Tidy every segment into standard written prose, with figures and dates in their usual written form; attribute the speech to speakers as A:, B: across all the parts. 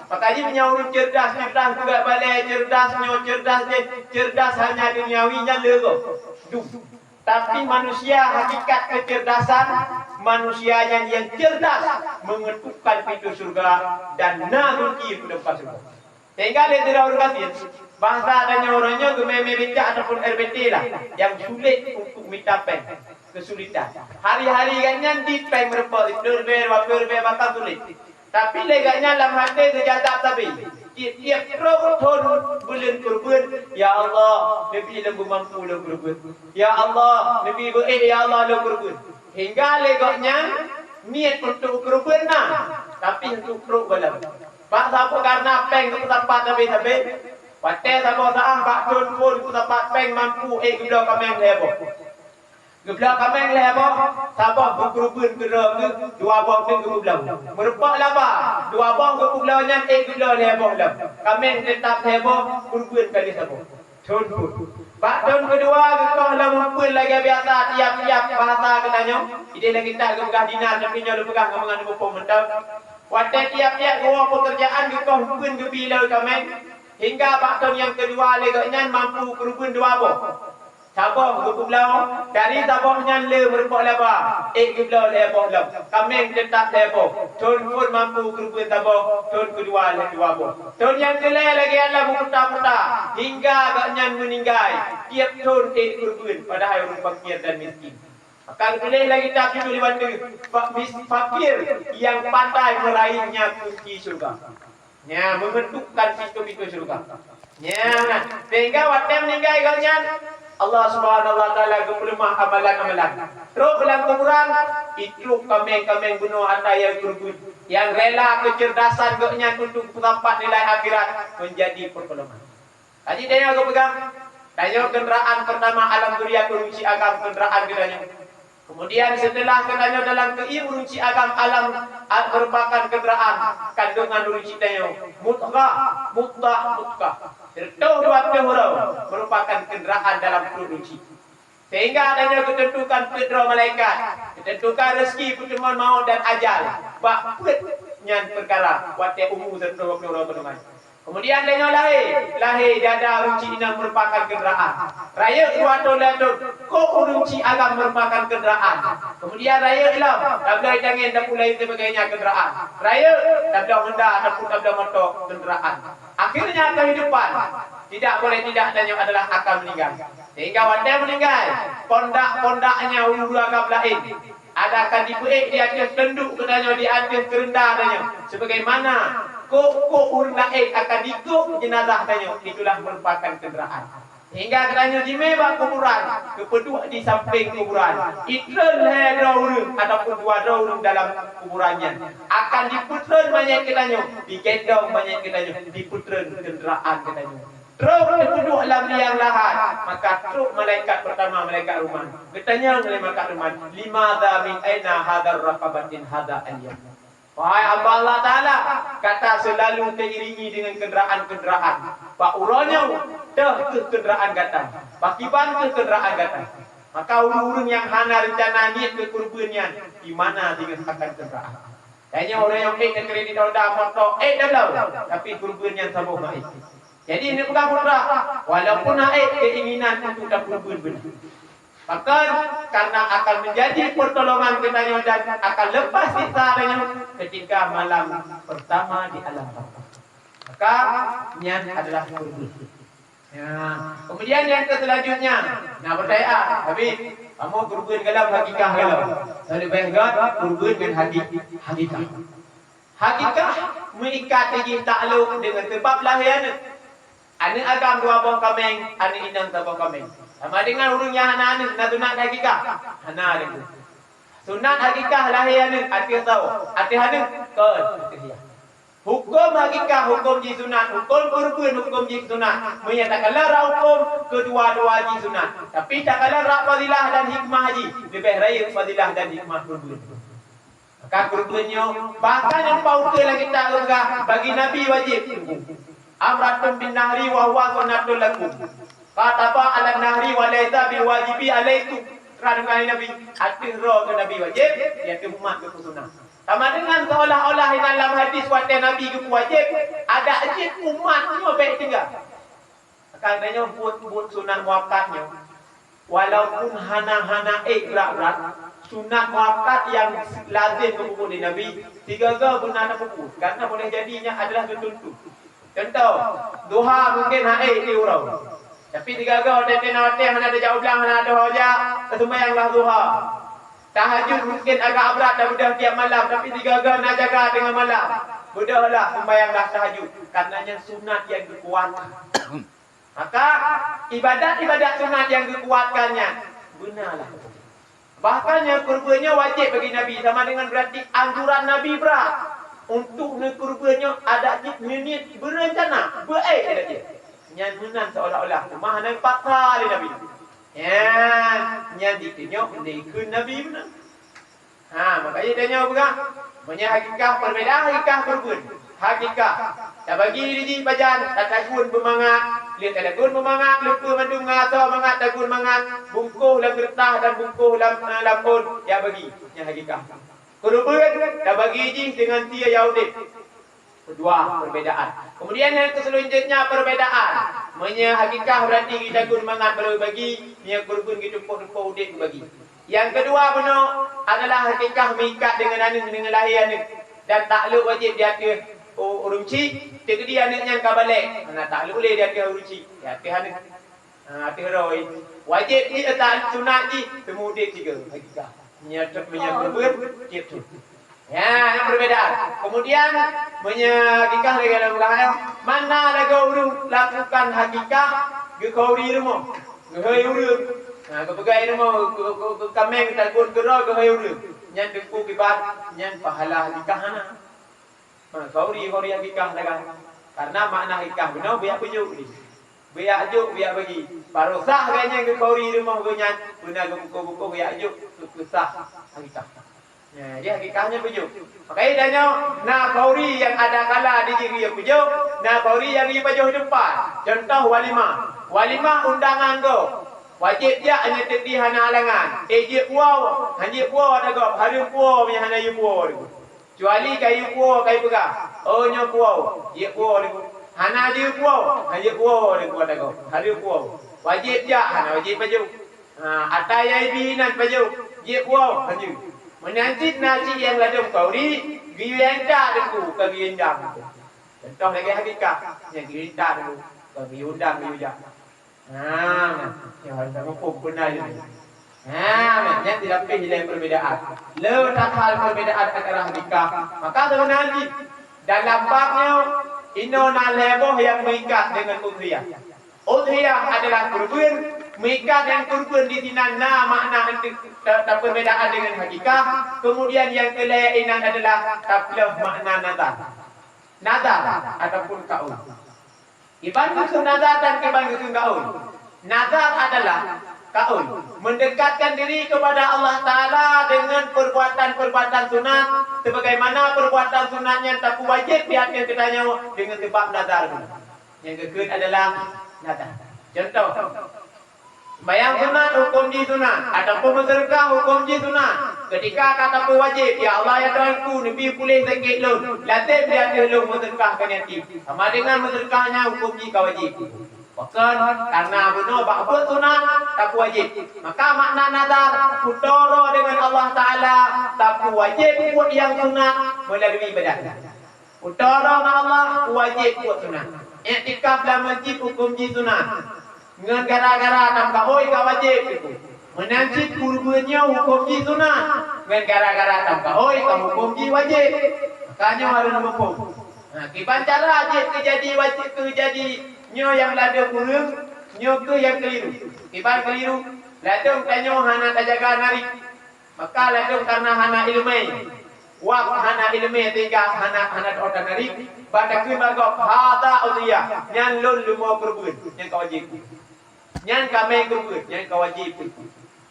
A: Makanya menyauruh cerdas juga balai cerdas hanya duniawinya lego. Tapi manusia hakikat kecerdasan manusia yang cerdas mengetukkan pintu surga dan kunci depan surga. Sehingga dia tidak berkasih bahasa adanya orangnya gememe becak ataupun RBT lah yang sulit untuk mencapai kesulitan. Hari-hari ganyan di peng merepot itu berbe bakal sulit. Tapi leganya dalam hati kejadak tapi tiap rohon bulan kurban ya Allah lebih lembu mampu lo kurban ya Allah lebih baik ya Allah lo kurban hingga leganya niat untuk kurban tapi untuk roh balam pak sapu karena peng untuk tempat habis pate sapu saang pak tun pun untuk tempat peng mampu geblau kameng lebo geblau kameng lebo sapu kurban gerak dua bong ke geblau merupak laba dua bong ke geblaunya geblau lebo kameng tetap lebo kurban kali sapu tun pun pak tun kedua kau lah mampu lagi biasa tiap-tiap bahasa katanya ide lagi tak gagah dinar tapi nyalu pegang ngamangan buku mendap wate tiap-tiap gua pekerjaan kau pun gebilau kameng hingga pak tun yang kedua leganya mampu kurban dua bong sabong geblau dari sabongnya le merupak laba geblau lebo kameng tetap lebo tun pun mampu kurban sabong tun kedua le dua bong tun yang kelai lagi Allah berputar-putar hingga agaknya meninggal tiap tun kurban padahal orang fakir dan miskin akan boleh lagi tak dulu lewat fakir yang pandai meraihnya kunci surga nya membentukkan pintu-pintu surga nya sehingga waktu meninggal agaknya Allah Subhanahu wa taala gepelemah amalan-amalan. Terus dalam kuburan itu kameng-kameng bunuh ataya kurban yang rela kecerdasan gaknya untuk mendapat nilai akhirat menjadi pertolongan. Tadi dia aku pegang tanya kenderaan pertama alam dunia kunci agam kenderaan katanya. Kemudian setelah katanya dalam keilmuan agam alam merupakan kenderaan kandungan runci tanya mutkah Tertahu dua huruf merupakan kenderaan dalam produksi. Sehingga adanya ketentukan kedua malaikat, ketentukan rezeki, pertemuan maut dan ajal. Bakutnya perkara wate umum tertahu dua huruf. Kemudian adanya lahir dada runci ini merupakan kenderaan. Raya suatu lalu kok runci agam merupakan kenderaan. Kemudian raya ilam tabla jangan tak pulai sebagainya kenderaan. Raya tabla hendak ataupun tabla motor kenderaan. Akhirnya kehidupan tidak boleh tidak adanya adalah akan meninggal. Sehingga wanda meninggal, pondak-pondaknya ulu agam lain. Adakan dibuat di atas tenduk katanya di atas kerendah katanya. Sebagaimana kok urun lain akan dikuk jenazah katanya. Itulah merupakan kenderaan. Hingga katanya di mebak kuburan, kepedua di samping kuburan. Itren daun ataupun dua daun dalam kuburannya. Akan diputren banyak katanya, digendong banyak katanya, diputren kenderaan katanya. Terus duduk dalam liang lahat, maka terus malaikat pertama malaikat rumah. Bertanya oleh malaikat rumah, limadha min aina hadar raqabatin hadha al-yam. Wahai hamba Allah Ta'ala, kata selalu diiringi dengan kenderaan-kenderaan. Pak uranya, ke kenderaan datang. Pak kiban ke kenderaan datang. Maka urun yang hana rencana niat ke kurbannya, di mana dengan akan kenderaan. Hanya orang yang kredit dah motor, dah tapi kurbannya sama baik. Jadi ini bukan mudah, walaupun naik keinginan untuk dapat kurban. Maka karena akan menjadi pertolongan katanya dan akan lepas kita ketika malam pertama di alam bawah. Maka niat adalah kurban. Ya. Kemudian yang selanjutnya, nah bertanya, Habib, kamu kurban galau hakikah galau. Saya bangga kurban dengan hakikah. Hakikah mengikat lagi takluk dengan sebab lahiran. Ani agam dua bong kameng, ani inang tabong kameng. Sama dengan urungnya hana na sunat hakikah. Hana itu. Sunat hakikah lahiran ati tahu. Ati hana ke. Hukum hakikah hukum ji sunat, hukum kurban hukum ji sunat. Menyatakanlah hukum kedua-dua ji sunat. Tapi tak kalah fadilah dan hikmah haji. Lebih raya fadilah dan hikmah kurban. Maka kurbannya bahkan yang pauke lagi tak lega bagi Nabi wajib. Amratun bin nahri wa huwa sunnatul lakum. Kataba ala nahri wa laisa bil wajibi alaikum. Kerana Nabi hati roh ke Nabi wajib, dia ke umat ke sunnah. Sama dengan seolah-olah dalam hadis watan Nabi ke wajib, ada ajib umatnya baik tinggal. Katanya buat sunat muakkadnya. Walaupun hana-hana berat-berat, sunat muakkad yang lazim berbuku di Nabi, 3 guna nak buku. Karena boleh jadinya adalah tertentu. Contoh, duha mungkin di urau. Tapi 3 hotel hana ada jauh belang, hana ada hojak, sembahyanglah duha. Tahajud mungkin agak berat dah budak tiap malam, tapi 3 nak jaga dengan malam. Budahlah sembahyanglah tahajud. Karenanya sunat yang dikuatkan. Maka ibadat-ibadat sunat yang dikuatkannya benarlah. Bahkan kurbannya wajib bagi Nabi, sama dengan berarti anjuran Nabi berat. Untuk kurbannya ada minit berencana, baik ada dia. Nyanyian seolah-olah rumah Nabi paksa oleh Nabi. Nyanyi ditunjuk ikut Nabi benar. Makanya tanya juga, punya hakikah perbedaan hakikah kurban. Hakikah tak bagi diri bajan, tak takun bermangat. Lihat takun bermangat, lupa mandung ngasa mangat, takun mangat. Bungkuh dalam getah dan bungkuh dalam lampun. Ya bagi, yang hakikah. Kurban tak bagi diri dengan tia yaudit. Kedua perbedaan. Kemudian yang selanjutnya perbedaan. Punya hakikah berarti kita takun mangat berbagi. Yang kurban kita pun udik bagi. Yang kedua benar adalah hakikah mengikat dengan anak dengan lahir anak. Dan takluk wajib dia ke urunci, tegedi anaknya kau balik. Tak boleh dia ke urunci. Dia ke anak. Hati heroi. Wajib ni tak sunat ni semudi 3 hakikah. Menyebut tiap tu. Yang perbedaan. Kemudian hakikah lagi dalam belakang. Mana lagu urung lakukan hakikah ke kauri rumah. Ke hai urung. Ke pegai rumah ke kameng takun gerau ke hai urung. Nyan dengku kibat, nyan pahala hakikah ana. Kauri hakikah dagang. Karena makna hakikah benar biar pujuk ni. Biar ajuk biar bagi. Baru sah kayaknya ke kauri rumah ke nyan. Benar ke buku-buku biar ajuk ke sah hakikah. Dia hakikahnya pujuk. Makanya tanya, nak kauri yang ada kala di diri yang pujuk, nak kauri yang di pajuh depan. Contoh walimah. Walimah undangan tu. Wajib dia hanya tedi hana halangan. Je puau, hanya puau ada gap. Hari puau punya hana yu puau tu. Kecuali kayu puau kayu pegah. Oh nyo puau, je puau tu. Hana je puau, hanya puau tu ada gap. Hari puau. Wajib dia hana wajib baju. Ataya binan baju. Je puau hanya. Menanti nasi yang ladum kauri, gienda deku ke giendang. Contoh lagi hakikah, yang gienda deku ke giundang giundang. Yang harus mengukur benar ini. Yang tidak pilih perbedaan. Letak hal perbedaan antara hakikah. Maka sebenarnya dalam babnya inona leboh yang mengikat dengan udhiyah. Udhiyah adalah kurban. Mengikat yang kurban di sini makna perbedaan dengan hakikah. Kemudian yang kelainan adalah tablah makna nazar. Nazar ataupun kaul. Dibanding nazar dan dibanding kaul. Nazar adalah kaul. Mendekatkan diri kepada Allah Ta'ala dengan perbuatan-perbuatan sunat. Sebagaimana perbuatan sunatnya tak wajib pihaknya ketanya dengan sebab nazar. Yang kedua adalah nazar. Contoh. Bayang sunat hukum di sunat. Ataupun bersedekah hukum di sunat. Ketika kata wajib, ya Allah ya Tuhanku, Nabi boleh sakit lu. Latih dia lu bersedekah kan yatim. Sama dengan bersedekahnya hukum di wajib. Bahkan karena benar buat sunat tak wajib. Maka makna nazar putoro dengan Allah Taala tak wajib buat yang sunat melalui ibadat. Putoro dengan Allah wajib buat sunat. Iktikaf dalam masjid hukum di sunat. Dengan gara-gara tam kahoi ka wajib itu. Menanti kurbannya hukum di sunat. Dengan gara-gara tam kahoi ka hukum di wajib. Makanya harus hukum. Kiban cara wajib terjadi wajib terjadi nyo yang lada kurung, nyo ke yang keliru. Kiban keliru, ladung tanyo hana tajaga narik. Maka ladung karena hana ilmai. Wak hana ilmai tiga hana otak narik. Pada kebagap hada udhiyah. Nyan lun lumau kurban, yang wajib. Nyan kami kurban, yang wajib.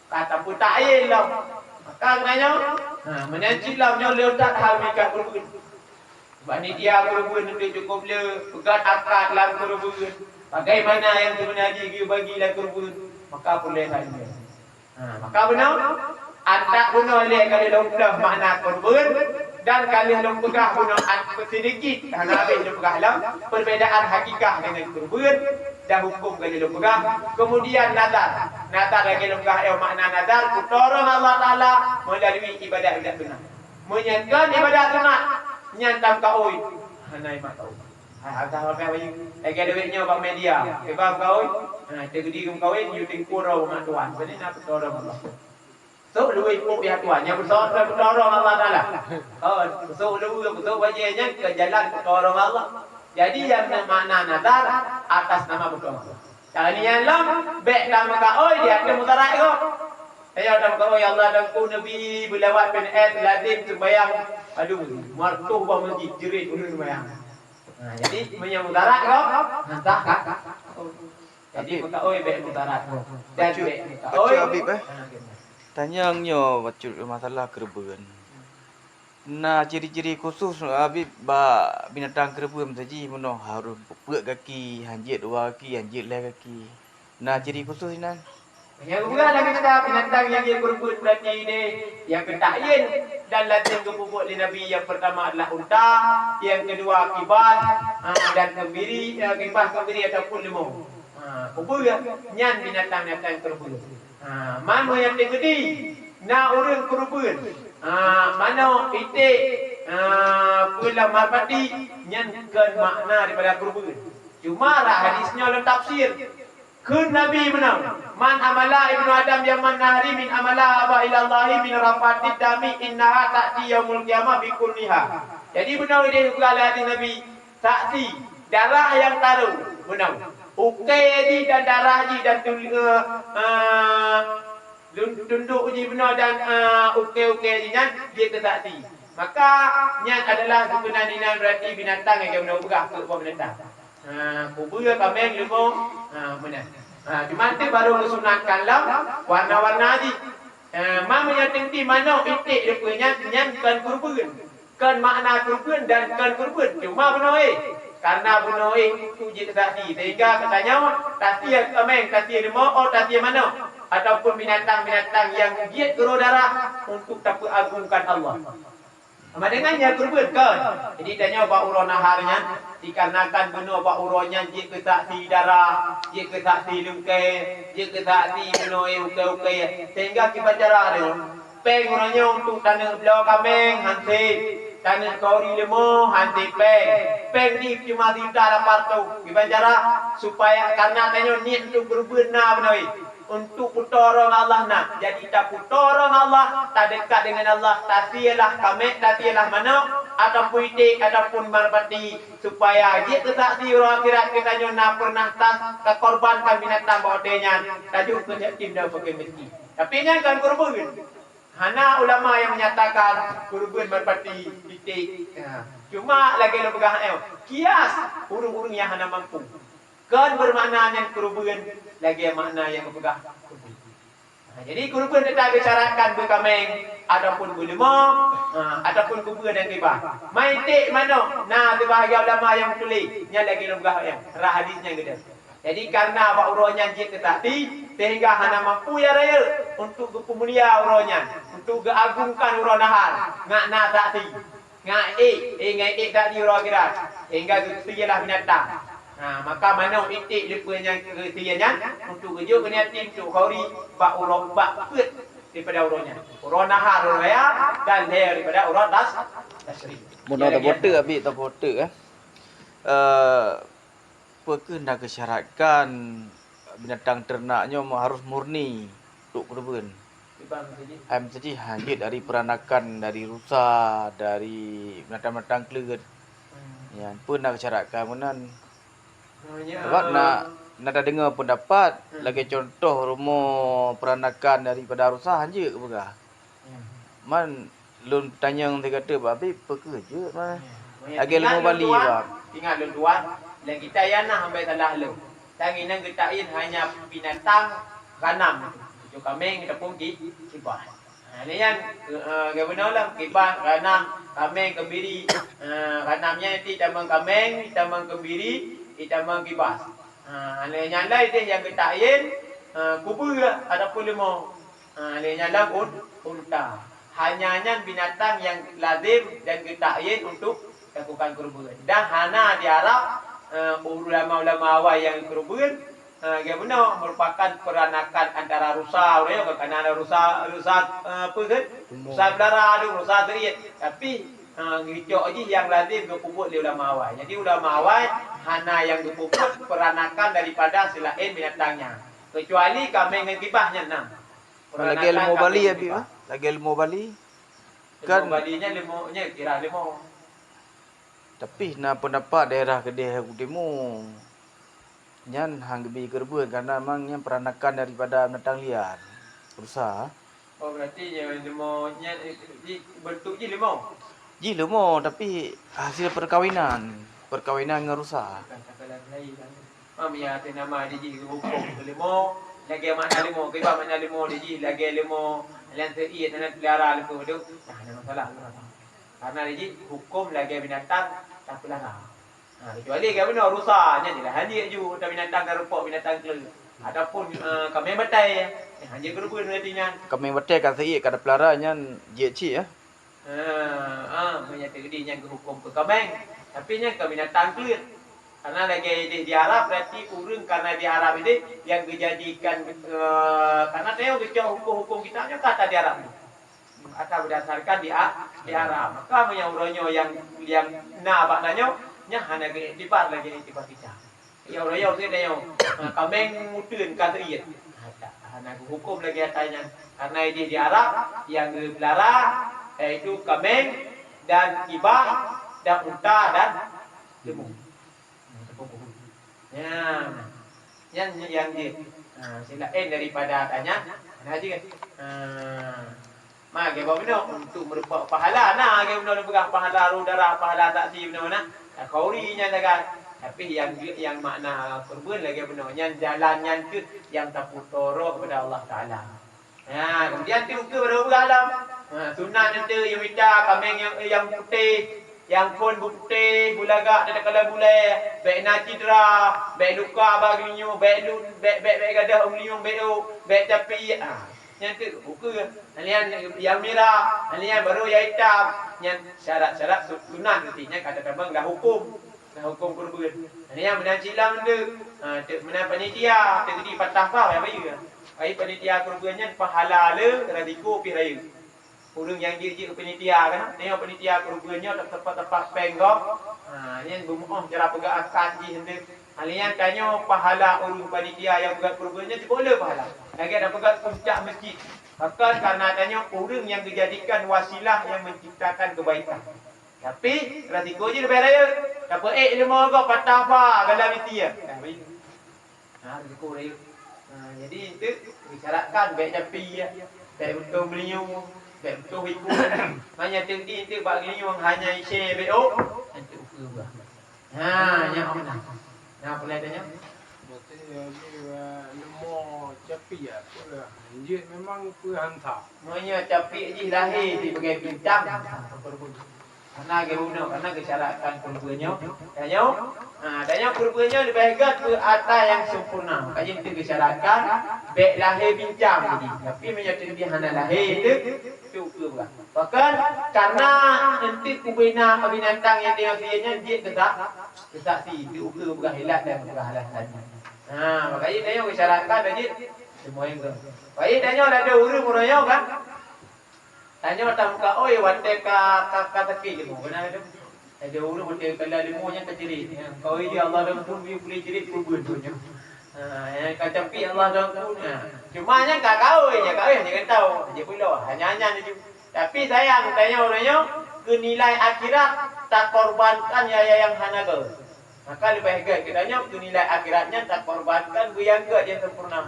A: Kata pun tak lah. Maka kenanya, menanci lah nyo letak hal mereka kurban. Panitia kurban itu cukup le pegat akad dalam kurban. Bagaimana yang sebenarnya dia bagilah kurban, maka boleh saja. Maka benar, anda benar le kalau dah makna kurban, dan kalian lempegah gunaan sedikit Nabi lempegah lam perbedaan hakikah dengan kurban dan hukum kalian lempegah. Kemudian nazar lagi lempegah makna nazar kutolong Allah Taala melalui ibadat sunat, menyentuh ibadat sunat nyantam kaoi hanai mak tahu atau apa lagi duitnya bang media kebab kaoi tergedi kawin you think kurau mak tuan jadi nak kutolong Allah. So lui puk ya tuan yang bersoal kutolong Allah Taala. So lui betul wajahnya ke jalan kutolong Allah. Jadi yang makna nazar atas nama kutolong Allah. Kalau ni yang lam baik nama kau dia ada mutarai kau. Saya ada kau ya Allah dan ku Nabi belawat bin lazim sembahyang. Aduh, martuh bang masjid jerit ulun sembahyang. Jadi punya mutarai kau. Entah kak. Jadi kau baik mutarai. Dan baik kau.
B: Habib tanya nyo bacul masalah kerban. Nah ciri-ciri khusus Habib ba binatang kerban saji meno harus pek kaki, hanjit dua kaki, hanjit lai kaki. Nah ciri khusus nan.
A: Yang kedua lagi kita binatang yang dia kerban berarti ini yang ketayin dan lazim kepupuk di Nabi yang pertama adalah unta, yang kedua kibas dan kembiri, kibas kembiri ataupun lembu. Kubur nyan binatang-binatang kerban. Mana yang tegedi na orang kurban mana itik pula marpati nyankan makna daripada kurban. Cuma lah hadisnya dalam tafsir kun Nabi menang man amala ibnu adam yaman nahri min amala aba ilallahi min rafatid dami innaha ta'ti yaumul qiyamah bi kulliha. Jadi benar dia juga hadis Nabi saksi darah yang taruh benar ukai ji dan darah ji dan tunduk ji benar dan ukai ji nyan dia kesaksi. Maka nyan adalah sebenarnya berarti binatang yang benar begah ke buah binatang. Kubur kambing lembu benar. Cuma tu baru kesunatkan lah warna-warna ji. Mamanya tinggi mana itik rupanya nyan kan kurban. Kan makna kurban dan kan kurban. Cuma benar karena bunuh itu jadi saksi sehingga katanya tasir kambing, tasir lembu, tasir mana ataupun binatang-binatang yang giat keluar darah untuk tak agungkan Allah. Sama dengannya kurban kan. Jadi tanya apa urang naharnya dikarenakan bunuh apa urangnya giat ke saksi darah, giat ke saksi lungkai, giat ke saksi bunuh ukai-ukai sehingga kita cara dia peng urangnya untuk tanah belau kambing hansi tanah kauri lembu hanti peng ni cuma tinta dapat tu gimana supaya karena tanya niat untuk berbenar benar untuk putorong Allah nak jadi tak putorong Allah tak dekat dengan Allah tak sialah kami tak sialah mana ataupun itik ataupun marpati supaya dia kesaksi orang akhirat kita nak pernah tak korbankan binatang bawatnya tajuk kejatim dah pakai mesti tapi yang kan korban hana ulama yang menyatakan kurban merpati titik. Cuma lagi lo pegang kias urung-urung yang hana mampu. Kan bermakna yang kurban lagi makna yang pegang kurban. Jadi kurban kita bicarakan berkameng ataupun berlima ataupun kurban dan kibah. Maitik mana? Nah, tu bahagia ulama yang tulis yang lagi lo pegang hadisnya gede. Jadi karena apa urangnya dia ketati sehingga hana mampu ya raya untuk kemulia urangnya untuk keagungkan urang nahar ngakna saksi ngai tak di urang kira hingga sialah binatang. Maka mana itik lepanya kesianya untuk kerja kena tim untuk kauri bak urang bak pet daripada urangnya urang nahar urang raya dan daripada urang tasri.
B: Mun ada bote abi tak bote apakah nak kesyaratkan binatang ternaknya harus murni untuk kurban. Saja hanya dari peranakan, dari rusa, dari binatang-binatang kelut. Ya, pun nak kesyaratkan menan. Sebab nak dengar pendapat lagi contoh rumah peranakan daripada rusa hanya ke begah. Man lun tanya dia kata babi pekerja mah. Lagi lemu Bali bab.
A: Ingat lun tuan lagi kita yana sampai salah lu. Tangi nang getain hanya binatang ganam. Itu kambing ataupun kibah. Ini yang benar lah kibah, ganam, kambing, kembiri. Ganamnya nanti tambang kambing, tambang kembiri, tambang kibah. Ini yang lain itu yang getain kubur ataupun lembu. Ini yang lain unta. hanya binatang yang lazim dan getakyin untuk lakukan kurban. Dan hana diharap ulama-ulama awal yang kurban benar merupakan peranakan antara rusa, kerana ada rusa apa kan? Rusa belara, rusa teriak. Tapi ngicok je yang lazim berpupuk oleh ulama awal. Jadi ulama awal hana yang berpupuk peranakan daripada selain binatangnya. Kecuali kambing dengan kibahnya nah.
B: Lagi ilmu Bali ya, Bi? Lagi ilmu Bali.
A: Kan Balinya limaunya kira limau.
B: Tapi na pendapat daerah Kedah Utimo. Nyan hang gebi kerbuan karena memangnya peranakan daripada binatang liar. Rusa.
A: Oh berarti limaunya bentuk je limau.
B: Ji lemo tapi hasil perkawinan. Perkawinan dengan rusa.
A: Ya tu nama dia ji hukum limau. Lagi mana limau, kibah mana limau dia ji lagi limau. Yang teriak dan pelihara lembu tu. Ada masalah. Karena dia ji hukum lagi binatang tak pelihara. Kecuali kalau benar rusaknya je lah. Hanya je binatang dan rupak binatang tu. Adapun kami betai, hanya kerubun nantinya.
B: Kami betai kan teriak kada pelihara nyan je cik ya.
A: Menyatakan dia yang hukum ke kambing. Tapi nya ke binatang tu. Karena lagi di Arab berarti urang karena di Arab ini yang dijadikan karena tengok hukum-hukum kita nya kata di Arab ni. Atau berdasarkan di Arab. Maka menyauronyo yang maknanya nya hana dibar lagi tiba kita. Ya orang tu dia kambing mutun kata iya. Hana hukum lagi katanya. Karena ini di Arab yang dipelara yaitu kambing dan kibah dan unta dan lembu. Yang selain daripada tanya, haji kan. Mak bawa benda untuk merupakan pahala. Nah, kita benda pegang pahala darah, pahala saksi benda. Kaurinya jaga. Tapi yang makna kurban lagi benda. Yang jalannya tu yang terputoro kepada Allah Taala. Kemudian tu ke pada alam. Sunat itu yang minta kambing yang putih. Yang pun putih, bulagak dan kala bulai, baik nak cedera, baik luka bagi linyung, baik gadah linyung, baik tapi yang tu buka, yang merah, yang baru yang hitam, yang syarat-syarat sunat nantinya kata-kata dah hukum kurban. Yang benar cilam tu, benar panitia, terjadi patah faham apa ya? Ai panitia kurbannya pahala le radiko pi raya. Urang yang dia penitia kan, tengok penitia kurbannya tak tepat-tepat penggok. Ni bumuh cara pegang akad ji hendak. Alian tanya pahala urang penitia yang pegang kurbannya boleh pahala. Lagi ada pegang puncak masjid. Bahkan karena tanya urang yang dijadikan wasilah yang menciptakan kebaikan. Tapi resiko je lebih raya. Dapat ilmu kau patah apa dalam itia. Resiko raya. Jadi itu disyaratkan baik tapi ya. Baik untuk beliau betul ikut hanya tinggi itu bagi yang hanya isi BO nanti ukur bah. Yang apa nak? Nak apa tanya?
C: Berarti lemah capi ya, dia memang hantar.
A: Semuanya capi je lahir di bagai bintang. Karena guna karena kesalahan kurbannya. Tanya kurbannya lebih hebat ke atas yang sempurna. Makanya itu kesalahan baik lahir bincang jadi. Tapi menyatakan dia hana lahir itu juga. Bahkan karena nanti kubina binatang yang dia kesaksi itu bukan hilat dan bukan halas tadi. Makanya tanya kesalahan aja semua yang baik tanya ada urang-urangnya kan. Tanya tak muka, oi wante ka teki lemu. Benar ada. Ada urang wante kala lemu nya kejerit. Kau ini Allah dan pun boleh jerit kubun punya. Yang kacapi Allah dan pun. Cuma nya ka kau jangan tahu. Dia pula hanya je. Tapi sayang tanya orangnya ke nilai akhirat tak korbankan yang hana ke. Maka lebih baik katanya ke nilai akhiratnya tak korbankan yang ke dia sempurna.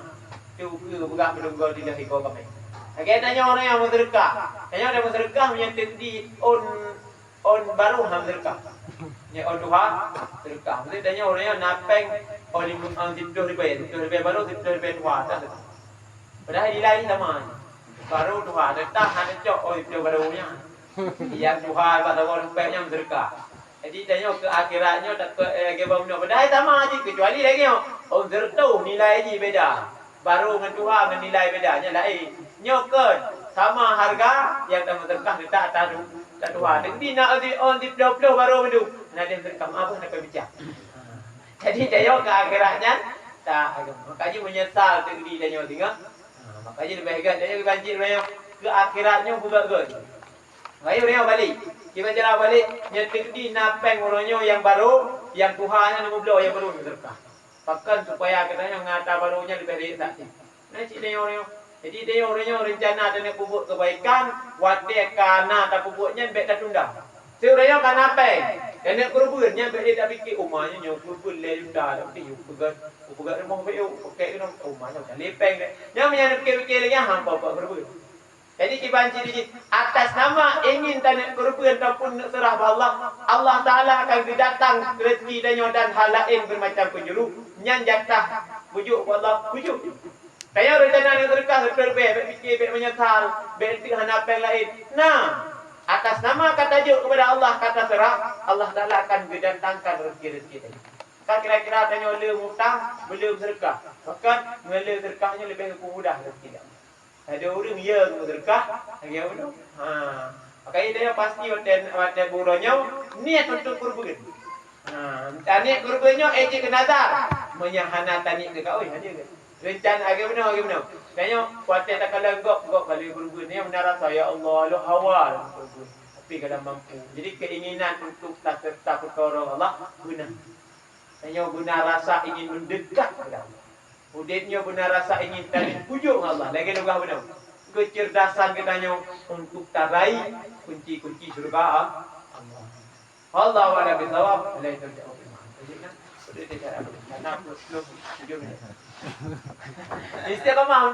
A: Tu bukan menunggu di lahir kau kami. Okey, tanya orang yang bersedekah. Tanya orang bersedekah menyatakan di on baru ham sedekah. Nya on duha sedekah. Mesti tanya orang yang napeng on 10 ribu baru 10 ribu duha tak. Padahal nilai sama. Baru duha tetap hanya cok itu barunya. Yang duha pada orang baiknya sedekah. Jadi tanya ke akhiratnya tak ke bawah padahal sama aja kecuali lagi on sedekah nilai je beda. Baru dengan duha dengan nilai bedanya lain. Nyokan sama harga yang tak berkah tak tuan. Jadi nak on di pelo baru mendu. Nak dia berkam apa nak bincang. Jadi dia ke akhiratnya tak makanya menyesal tegdi dia tengok. Makanya lebih baik dia banjir banyak ke akhiratnya bukan. Baik dia balik. Kita jalan balik nyetegdi napeng orangnya yang baru, yang Tuhannya nama beliau yang baru berkah. Pakan supaya katanya ngata barunya lebih baik tak sih. Nah cik dia orangnya. Jadi dia orangnya rencana dan kubur kebaikan, wadah kana tak kuburnya baik tak tunda. Seorangnya kan napeng. Dan nak kuburnya baik dia tak fikir rumahnya nyok kubur lenda tapi yuk pegat rumah baik yuk pakai kena rumahnya tak lepeng deh. Yang menyana fikir lagi hampa kubur. Jadi dibanci di atas nama ingin tanah kurban ataupun nak serah Allah, Allah Taala akan datang rezeki dan hal lain bermacam penjuru. Nyan jatah bujuk Allah bujuk. Kaya rencana yang terkah terbaik, fikir menyesal, bertihan apa yang lain. Nah, atas nama kata juk kepada Allah kata serah, Allah Taala akan mendatangkan rezeki tadi. Kan kira-kira tanya belum hutang, belum sedekah. Bahkan mengalir sedekahnya lebih mudah rezeki. Ada orang yang berkah, yang mana? Makanya dia pasti waktu burunya niat untuk kurban. Niat kurbannya ejek nazar, menyahana tani ke kau, ada ke? Rencana agak benar. Kayaknya waktu tak kalau gok kali kurban ni benar saya Allah lu hawal kurban. Tapi kalau mampu. Jadi keinginan untuk tak perkara Allah guna. Kayaknya guna rasa ingin mendekat kepada Allah. Uditnya benar rasa ingin tadi pujuk Allah. Lagi juga benar. Kecerdasan katanya untuk tarai kunci-kunci surga Allah. Allah wala bisawab. Alai terjawab. Jadi kan sudah tidak ada. Karena belum. Istiqamah.